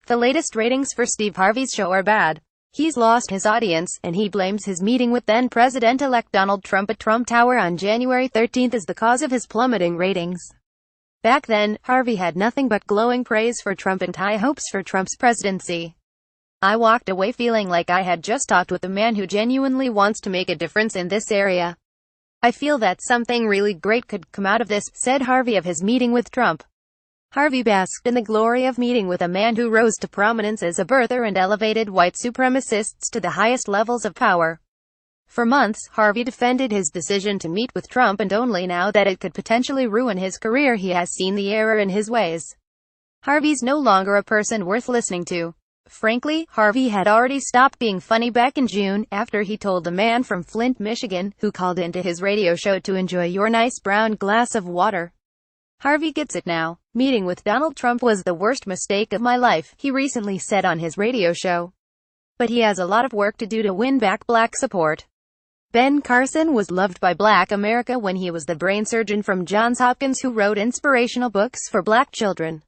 The latest ratings for Steve Harvey's show are bad. He's lost his audience, and he blames his meeting with then-President-elect Donald Trump at Trump Tower on January 13 as the cause of his plummeting ratings. Back then, Harvey had nothing but glowing praise for Trump and high hopes for Trump's presidency. I walked away feeling like I had just talked with a man who genuinely wants to make a difference in this area. I feel that something really great could come out of this, said Harvey of his meeting with Trump. Harvey basked in the glory of meeting with a man who rose to prominence as a birther and elevated white supremacists to the highest levels of power. For months, Harvey defended his decision to meet with Trump, and only now that it could potentially ruin his career he has seen the error in his ways. Harvey's no longer a person worth listening to. Frankly, Harvey had already stopped being funny back in June, after he told a man from Flint, Michigan, who called into his radio show to enjoy your nice brown glass of water. Harvey gets it now. Meeting with Donald Trump was the worst mistake of my life, he recently said on his radio show. But he has a lot of work to do to win back black support. Ben Carson was loved by Black America when he was the brain surgeon from Johns Hopkins who wrote inspirational books for black children.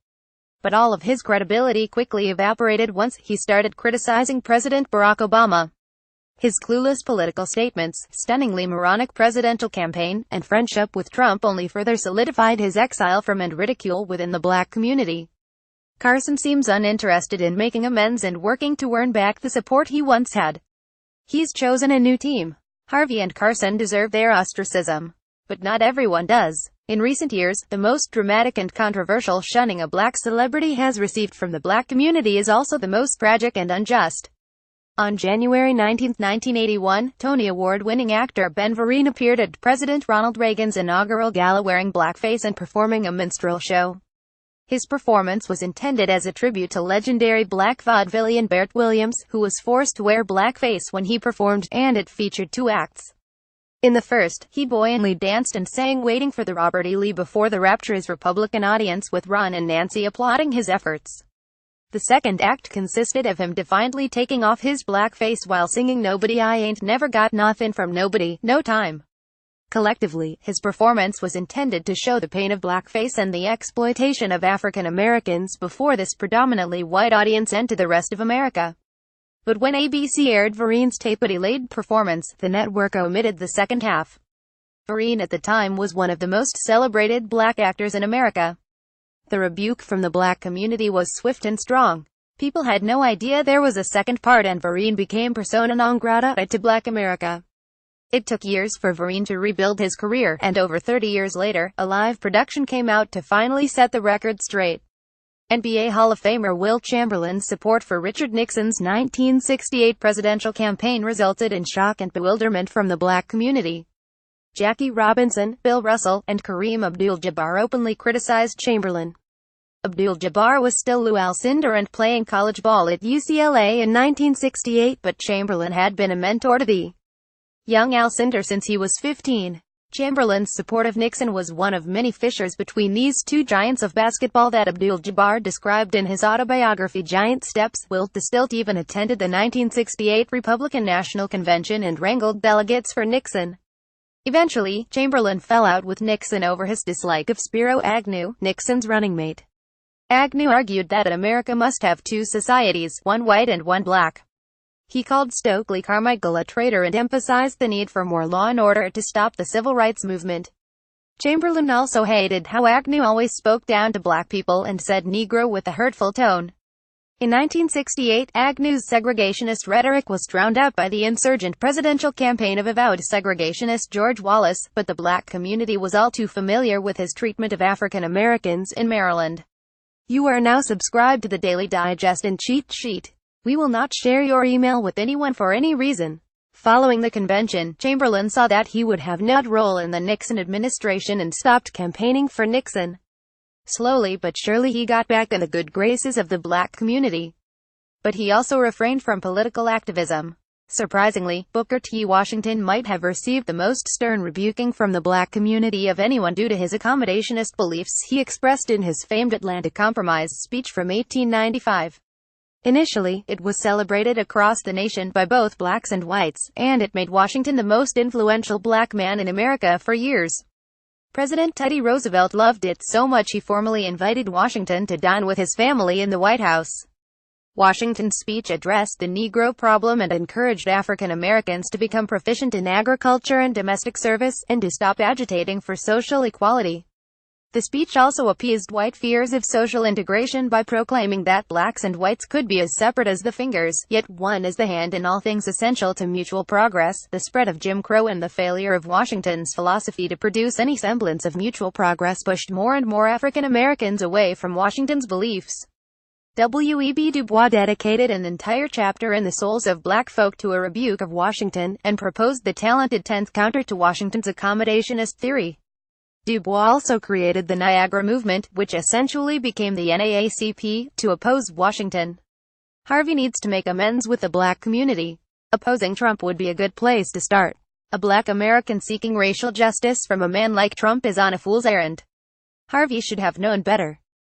But all of his credibility quickly evaporated once he started criticizing President Barack Obama. His clueless political statements, stunningly moronic presidential campaign, and friendship with Trump only further solidified his exile from and ridicule within the black community. Carson seems uninterested in making amends and working to earn back the support he once had. He's chosen a new team. Harvey and Carson deserve their ostracism. But not everyone does. In recent years, the most dramatic and controversial shunning a black celebrity has received from the black community is also the most tragic and unjust. On January 19, 1981, Tony Award-winning actor Ben Vereen appeared at President Ronald Reagan's inaugural gala wearing blackface and performing a minstrel show. His performance was intended as a tribute to legendary black vaudevillian Bert Williams, who was forced to wear blackface when he performed, and it featured two acts. In the first, he buoyantly danced and sang Waiting for the Robert E. Lee before the rapturous Republican audience, with Ron and Nancy applauding his efforts. The second act consisted of him defiantly taking off his blackface while singing Nobody I Ain't Never Got Nothin' from Nobody, No Time. Collectively, his performance was intended to show the pain of blackface and the exploitation of African Americans before this predominantly white audience and to the rest of America. But when ABC aired Vereen's tape-delayed performance, the network omitted the second half. Vereen at the time was one of the most celebrated black actors in America. The rebuke from the black community was swift and strong. People had no idea there was a second part, and Vereen became persona non grata to black America. It took years for Vereen to rebuild his career, and over 30 years later, a live production came out to finally set the record straight. NBA Hall of Famer Wilt Chamberlain's support for Richard Nixon's 1968 presidential campaign resulted in shock and bewilderment from the black community. Jackie Robinson, Bill Russell, and Kareem Abdul-Jabbar openly criticized Chamberlain. Abdul-Jabbar was still Lou Alcindor and playing college ball at UCLA in 1968, but Chamberlain had been a mentor to the young Alcindor since he was 15. Chamberlain's support of Nixon was one of many fissures between these two giants of basketball that Abdul-Jabbar described in his autobiography Giant Steps. Wilt the Stilt even attended the 1968 Republican National Convention and wrangled delegates for Nixon. Eventually, Chamberlain fell out with Nixon over his dislike of Spiro Agnew, Nixon's running mate. Agnew argued that America must have two societies, one white and one black. He called Stokely Carmichael a traitor and emphasized the need for more law and order to stop the civil rights movement. Chamberlain also hated how Agnew always spoke down to black people and said Negro with a hurtful tone. In 1968, Agnew's segregationist rhetoric was drowned out by the insurgent presidential campaign of avowed segregationist George Wallace, but the black community was all too familiar with his treatment of African Americans in Maryland. You are now subscribed to the Daily Digest and Cheat Sheet. We will not share your email with anyone for any reason. Following the convention, Chamberlain saw that he would have no role in the Nixon administration and stopped campaigning for Nixon. Slowly but surely he got back in the good graces of the black community. But he also refrained from political activism. Surprisingly, Booker T. Washington might have received the most stern rebuking from the black community of anyone due to his accommodationist beliefs he expressed in his famed Atlanta Compromise speech from 1895. Initially, it was celebrated across the nation by both blacks and whites, and it made Washington the most influential black man in America for years. President Teddy Roosevelt loved it so much he formally invited Washington to dine with his family in the White House. Washington's speech addressed the Negro problem and encouraged African Americans to become proficient in agriculture and domestic service, and to stop agitating for social equality. The speech also appeased white fears of social integration by proclaiming that blacks and whites could be as separate as the fingers, yet one is the hand in all things essential to mutual progress. The spread of Jim Crow and the failure of Washington's philosophy to produce any semblance of mutual progress pushed more and more African Americans away from Washington's beliefs. W.E.B. Du Bois dedicated an entire chapter in The Souls of Black Folk to a rebuke of Washington, and proposed the talented 10th counter to Washington's accommodationist theory. Du Bois also created the Niagara Movement, which essentially became the NAACP, to oppose Washington. Harvey needs to make amends with the black community. Opposing Trump would be a good place to start. A black American seeking racial justice from a man like Trump is on a fool's errand. Harvey should have known better.